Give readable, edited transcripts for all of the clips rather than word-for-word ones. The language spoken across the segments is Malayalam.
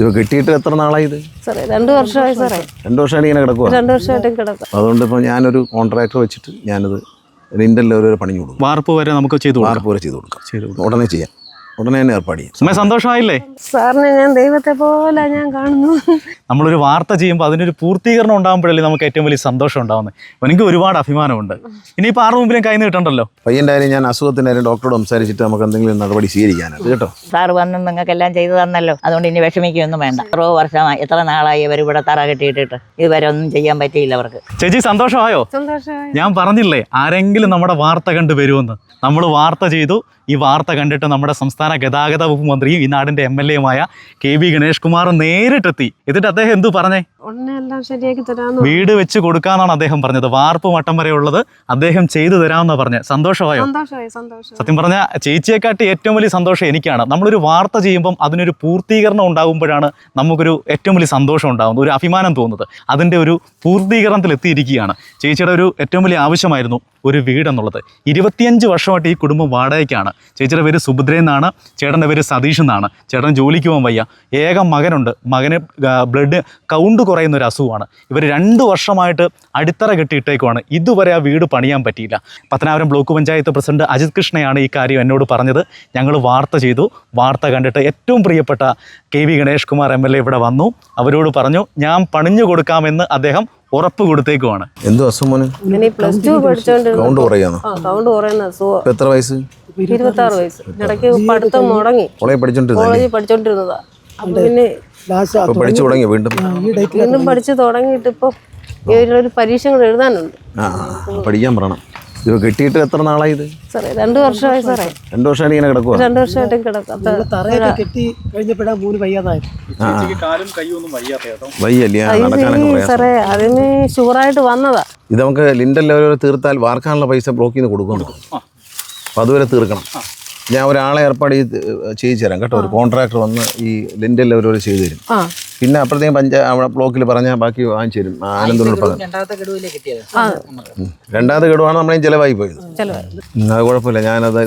ഇത് കിട്ടിയിട്ട് എത്ര നാളായി ഇത്? സാറേ 2 വർഷമായി സാറേ. 2 വർഷമായിട്ട് ഇങ്ങനെ കിടക്കുക. 2 വർഷമായിട്ട് കിടക്കുക. അതുകൊണ്ട് ഇപ്പോൾ ഞാനൊരു കോൺട്രാക്ടർ വെച്ചിട്ട് ഞാനത് ലിൻഡലിൽ ഓരോ പണി കൊടുക്കും. വാർപ്പ് വരെ നമുക്ക് ചെയ്തു കൊടുക്കാം. വാർപ്പ് വരെ ചെയ്ത് കൊടുക്കാം. ഉടനെ ചെയ്യാം. ഉടനെ തന്നെ ഏർപ്പാട് ചെയ്യും. സമയം സന്തോഷമായില്ലേ? സാറിനെ ഞാൻ ദൈവത്തെ പോലെ ഞാൻ കാണുന്നു. നമ്മളൊരു വാർത്ത ചെയ്യുമ്പോൾ അതിനൊരു പൂർത്തീകരണം ഉണ്ടാകുമ്പോഴല്ലേ നമുക്ക് ഏറ്റവും വലിയ സന്തോഷം ഉണ്ടാകുന്നത്. എനിക്ക് ഒരുപാട് അഭിമാനമുണ്ട്. ഇനിയിപ്പോൾ ആരുടെ മുമ്പിലും കൈ നീട്ടണ്ടല്ലോ. പയ്യൻ്റെ കാര്യം ഞാൻ അസുഖത്തിൻ്റെ കാര്യം ഡോക്ടറോട് സംസാരിച്ചിട്ട് നമുക്ക് എന്തെങ്കിലും നടപടി സ്വീകരിക്കാനായിട്ട് കേട്ടോ. സാറ് വന്ന് നിങ്ങൾക്കെല്ലാം ചെയ്തു തന്നല്ലോ, അതുകൊണ്ട് ഇനി വിഷമിക്കുകയൊന്നും വേണ്ട. എത്രയോ വർഷമായി, എത്ര നാളായി ഇവർ ഇവിടെ തറ കെട്ടിയിട്ടിട്ട് ഇതുവരെ ഒന്നും ചെയ്യാൻ പറ്റിയില്ല അവർക്ക്. ചേച്ചി സന്തോഷമായോ? സന്തോഷമായി. ഞാൻ പറഞ്ഞില്ലേ ആരെങ്കിലും നമ്മുടെ വാർത്ത കണ്ടു വരുമെന്ന്. നമ്മൾ വാർത്ത ചെയ്തു. ഈ വാർത്ത കണ്ടിട്ട് നമ്മുടെ സംസ്ഥാന ഗതാഗത വകുപ്പ് മന്ത്രിയും ഈ നാടിൻ്റെ MLA-യുമായ KB ഗണേഷ് കുമാർ നേരിട്ടെത്തി. എന്നിട്ട് അദ്ദേഹം എന്തു പറഞ്ഞേ? എല്ലാം ശരിയാക്കി തരാമെന്ന്. വീട് വെച്ച് കൊടുക്കാന്നാണ് അദ്ദേഹം പറഞ്ഞത്. വാർപ്പ് മട്ടം വരെ ഉള്ളത് അദ്ദേഹം ചെയ്തു തരാമെന്നാണ് പറഞ്ഞത്. സന്തോഷമായോ? സന്തോഷം. സത്യം പറഞ്ഞാൽ ചേച്ചിയെക്കാട്ടി ഏറ്റവും വലിയ സന്തോഷം എനിക്കാണ്. നമ്മളൊരു വാർത്ത ചെയ്യുമ്പം അതിനൊരു പൂർത്തീകരണം ഉണ്ടാകുമ്പോഴാണ് നമുക്കൊരു ഏറ്റവും വലിയ സന്തോഷം ഉണ്ടാകുന്നത്, ഒരു അഭിമാനം തോന്നുന്നത്. അതിൻ്റെ ഒരു പൂർത്തീകരണത്തിൽ എത്തിയിരിക്കുകയാണ്. ചേച്ചിയുടെ ഒരു ഏറ്റവും വലിയ ആവശ്യമായിരുന്നു ഒരു വീടെന്നുള്ളത്. 25 വർഷമായിട്ട് ഈ കുടുംബം വാടകയ്ക്കാണ്. ചേച്ചിയുടെ പേര് സുഭദ്ര എന്നാണ്, ചേട്ടൻ്റെ പേര് സതീഷ് എന്നാണ്. ചേട്ടൻ ജോലിക്ക് പോകാൻ വയ്യ. ഏക മകനുണ്ട്. മകന് ബ്ലഡ് കൗണ്ട് കുറയുന്ന ഒരു അസുഖമാണ്. ഇവർ 2 വർഷമായിട്ട് അടിത്തറ കെട്ടിയിട്ടേക്കുവാണ്. ഇതുവരെ ആ വീട് പണിയാൻ പറ്റിയില്ല. പത്തനാപുരം ബ്ലോക്ക് പഞ്ചായത്ത് പ്രസിഡന്റ് അജിത് കൃഷ്ണയാണ് ഈ കാര്യം എന്നോട് പറഞ്ഞത്. ഞങ്ങൾ വാർത്ത ചെയ്തു. വാർത്ത കണ്ടിട്ട് ഏറ്റവും പ്രിയപ്പെട്ട KB ഗണേഷ് കുമാർ MLA ഇവിടെ വന്നു. അവരോട് പറഞ്ഞു ഞാൻ പണിഞ്ഞു കൊടുക്കാമെന്ന് അദ്ദേഹം ഉറപ്പ് കൊടുത്തേക്കുവാണ്. എന്തോ അസുഖം മോന്? +2 പഠിച്ചോണ്ടിരുന്നു. കൗണ്ട് കുറയാന്നോ? കൗണ്ട് കുറയുന്ന അസുഖം. എത്ര വയസ്സ്? 26 വയസ്സ്. ഇടയ്ക്ക് പഠിത്തം മുടങ്ങി. കോളേജ് പഠിച്ചോണ്ടിരുന്നതാ. പിന്നെ പഠിച്ചു തുടങ്ങി വീണ്ടും പഠിച്ചു തുടങ്ങിയിട്ട് ഇപ്പൊ ഒരു പരീക്ഷകൾ എഴുതാനുണ്ട്. പഠിക്കാൻ പറയണം. ഇത് കിട്ടിയിട്ട് എത്ര നാളായി ഇത്? സാറേ 2 വർഷമായി സാറേ. 2 വർഷമായിട്ട് ഇങ്ങനെ കിടക്കുക. 2 വർഷമായിട്ട് കിടക്കാം. വയ്യല്ലേ? സാറേ അതിന് ഷുഗറായിട്ട് വന്നതാ. ഇത് നമുക്ക് ലിൻഡൽ ലെവൽ തീർത്താൽ വാർക്കാനുള്ള പൈസ ബ്ലോക്കിൽ നിന്ന് കൊടുക്കണം. അപ്പോൾ അതുവരെ തീർക്കണം. ഞാൻ ഒരാളെ ഏർപ്പാട് ചെയ്തു തരാം കേട്ടോ. ഒരു കോൺട്രാക്ടർ വന്ന് ഈ ലിൻഡൽ ലെവൽ ചെയ്തു തരും. പിന്നെ അപ്പോഴത്തേക്കും ബ്ലോക്കിൽ പറഞ്ഞാൽ ബാക്കി വാങ്ങിച്ചു തരും. ആനന്ദനോട് പറഞ്ഞു. രണ്ടാമത്തെ ഗഡുവാണ് നമ്മളെ ചിലവായി പോയത്. അത് കുഴപ്പമില്ല. ഞാനത്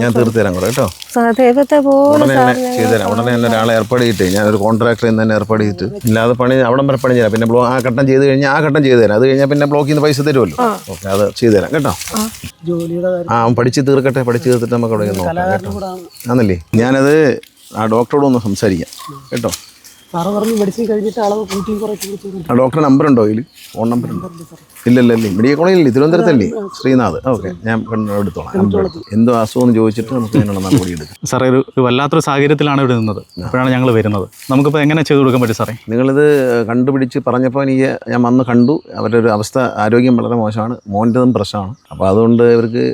ഞാൻ തീർത്തു തരാം കൂടെ കേട്ടോ. ഉടനെ തന്നെ ചെയ്തു തരാം. ഉടനെ തന്നെ ഒരാളെ ഏർപ്പാട് ചെയ്തിട്ട് ഞാനൊരു കോൺട്രാക്ടറിൽ നിന്ന് തന്നെ ഏർപ്പാട് ചെയ്തിട്ട് ഇല്ലാതെ പണി അവിടം വരെ പണി തരാം. പിന്നെ ആ ഘട്ടം ചെയ്ത് കഴിഞ്ഞാൽ ആ ഘട്ടം ചെയ്തു തരാം. അത് കഴിഞ്ഞാൽ പിന്നെ ബ്ലോക്കിൽ നിന്ന് പൈസ തരുമല്ലോ. ഓക്കെ, അത് ചെയ്തു തരാം കേട്ടോ. പഠിച്ച് തീർക്കട്ടെ. പഠിച്ച് തീർത്തിട്ട് നമുക്ക് അവിടെ നോക്കാം കേട്ടോ. ആന്നല്ലേ? ഞാനത് ആ ഡോക്ടറോട് ഒന്ന് സംസാരിക്കാം കേട്ടോ. ആ ഡോക്ടറെ നമ്പർ ഉണ്ടോ ഇതിൽ? ഫോൺ നമ്പർ ഉണ്ടോ? ഇല്ലല്ലേ? മെഡിക്കൽ കോളേജിലല്ലേ? തിരുവനന്തപുരത്തല്ലേ? ശ്രീനാഥ്. ഓക്കെ, ഞാൻ എടുത്തോളാം. എന്തോ അസുഖം എന്ന് ചോദിച്ചിട്ട് നമുക്ക് അതിനുള്ള നടപടി എടുക്കാം. സാറേ ഒരു വല്ലാത്തൊരു സാഹചര്യത്തിലാണ് ഇവിടെ നിന്നത്. അപ്പോഴാണ് ഞങ്ങൾ വരുന്നത്. നമുക്കിപ്പോൾ എങ്ങനെ ചെയ്തു കൊടുക്കാൻ പറ്റും സാറേ? നിങ്ങളിത് കണ്ടുപിടിച്ച് പറഞ്ഞപ്പോൾ എനിക്ക് ഞാൻ വന്ന് കണ്ടു. അവരുടെ ഒരു അവസ്ഥ, ആരോഗ്യം വളരെ മോശമാണ്. മോൻ്റെതും പ്രശ്നമാണ്. അപ്പോൾ അതുകൊണ്ട് ഇവർക്ക്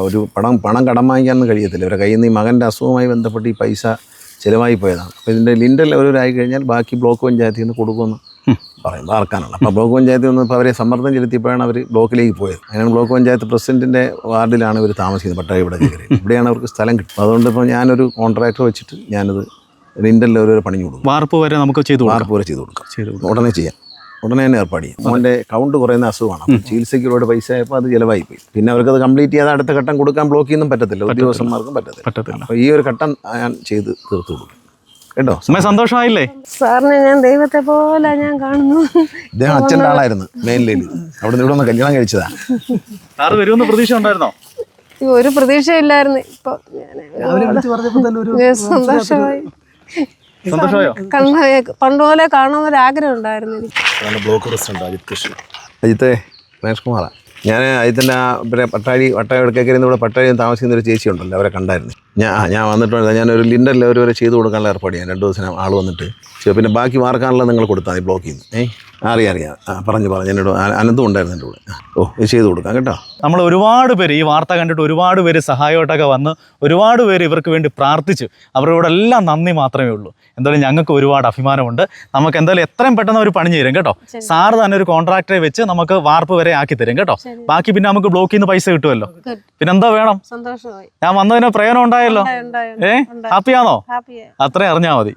ഒരു പണം കടം വാങ്ങിക്കാനൊന്നും കഴിയത്തില്ല. ഇവരുടെ കയ്യിൽ നിന്ന് ഈ മകൻ്റെ അസുഖവുമായി ബന്ധപ്പെട്ട് ഈ പൈസ ചിലവായി പോയതാണ്. അപ്പോൾ ഇതിൻ്റെ ലിൻഡൽ ലെവലായി കഴിഞ്ഞാൽ ബാക്കി ബ്ലോക്ക് പഞ്ചായത്തിൽ നിന്ന് കൊടുക്കുമെന്ന് പറയും, വാർക്കാനുള്ള. അപ്പോൾ ബ്ലോക്ക് പഞ്ചായത്തിൽ നിന്ന് ഇപ്പോൾ അവരെ സമ്മർദ്ദം ചെലുത്തിയപ്പോഴാണ് അവർ ബ്ലോക്കിലേക്ക് പോയത്. അതിനാണ് ബ്ലോക്ക് പഞ്ചായത്ത് പ്രസിഡൻറ്റിൻ്റെ വാർഡിലാണ് ഇവർ താമസിക്കുന്നത്. പട്ടാഴി ഇവിടെയാണ് അവർക്ക് സ്ഥലം കിട്ടും. അതുകൊണ്ട് ഇപ്പോൾ ഞാനൊരു കോൺട്രാക്ടർ വെച്ചിട്ട് ഞാനത് ലിൻഡൽ ലെവൽ പണി കൊടുക്കും. വാർപ്പ് വരെ നമുക്ക് വാർപ്പ് വരെ ചെയ്ത് കൊടുക്കാം. ഉടനെ ചെയ്യാം. ഉടനെ തന്നെ ഏർപ്പാട് ചെയ്യും. മോൻ്റെ കൗണ്ട് കുറയുന്ന അസുഖമാണ്. അപ്പോൾ ചികിത്സയ്ക്ക് ഒരുപാട് പൈസ ആയപ്പോൾ അത് ചിലവായി പോയി. പിന്നെ അവർക്കത് കംപ്ലീറ്റ് ചെയ്യാതെ അടുത്ത ഘട്ടം കൊടുക്കാൻ ബ്ലോക്കിൽ നിന്നും പറ്റത്തില്ല, ഉദ്യോഗസ്ഥന്മാർക്കും പറ്റത്തില്ല. അപ്പോൾ ഈ ഒരു ഘട്ടം ഞാൻ ചെയ്ത് തീർത്തു കൊടുക്കും കേട്ടോ. സമയം സന്തോഷമായില്ലേ? സാറിനെ ഞാൻ ദൈവത്തെ പോലെ ഞാൻ കാണുന്നു. ഇദ്ദേഹം അച്ഛൻ്റെ ആളായിരുന്നു മെയിൻലൈനിൽ. അവിടെ നിന്ന് ഇവിടെ ഒന്ന് കല്യാണം കഴിച്ചതാ. സാറ് വരുമെന്ന് പ്രതീക്ഷ ഉണ്ടായിരുന്നോ? ഒരു പ്രതീക്ഷയില്ലായിരുന്നു. ഇപ്പൊ സന്തോഷമായി. സന്തോഷമായോ? പണ്ടുപോലെ കാണുന്നൊരാഗ്രഹം ഉണ്ടായിരുന്നു എനിക്ക്. Block president Ajith Krishna. അജിത്തെ, ഗണേഷ് കുമാറാണ് ഞാൻ. അജിത്തിൻ്റെ പട്ടാഴി വടക്കേക്കരയിൽ ഇവിടെ പട്ടാഴി താമസിക്കുന്ന ഒരു ചേച്ചി ഉണ്ടല്ലോ, അവരെ കണ്ടായിരുന്നു. ഞാൻ വന്നിട്ടുണ്ട്. ഞാനൊരു ലിൻഡൽ ലെവൽ വരെ ചെയ്ത് കൊടുക്കാനുള്ള ഏർപ്പാട് ചെയ്യാൻ 2 ദിവസം ആൾ വന്നിട്ട്. പിന്നെ ബാക്കി വാർക്കാനുള്ള നിങ്ങൾ കൊടുത്താൽ മതി ബ്ലോക്കിൽ നിന്ന്. അറിയാം. പറഞ്ഞു എന്നോട് അനന്തും ഉണ്ടായിരുന്നു എൻ്റെ കൂടെ. ഇത് ചെയ്ത് കൊടുക്കാം കേട്ടോ. നമ്മൾ ഒരുപാട് പേര് ഈ വാർത്ത കണ്ടിട്ട് ഒരുപാട് പേര് സഹായമായിട്ടൊക്കെ വന്ന് ഒരുപാട് പേര് ഇവർക്ക് വേണ്ടി പ്രാർത്ഥിച്ചു. അവരോടെല്ലാം നന്ദി മാത്രമേ ഉള്ളൂ. എന്തായാലും ഞങ്ങൾക്ക് ഒരുപാട് അഭിമാനമുണ്ട്. നമുക്ക് എന്തായാലും എത്രയും പെട്ടെന്ന് ഒരു പണി തരും കേട്ടോ. സാറ് തന്നെ ഒരു കോൺട്രാക്ടറെ വെച്ച് നമുക്ക് വാർപ്പ് വരെ ആക്കി തരും കേട്ടോ. ബാക്കി പിന്നെ നമുക്ക് ബ്ലോക്കിൽ നിന്ന് പൈസ കിട്ടുമല്ലോ. പിന്നെന്താ വേണം? സന്തോഷമായി. ഞാൻ വന്നതിന് പ്രയോജനം ഉണ്ടായല്ലോ. ഹാപ്പിയാണോ? അത്രയും അറിഞ്ഞാൽ മതി.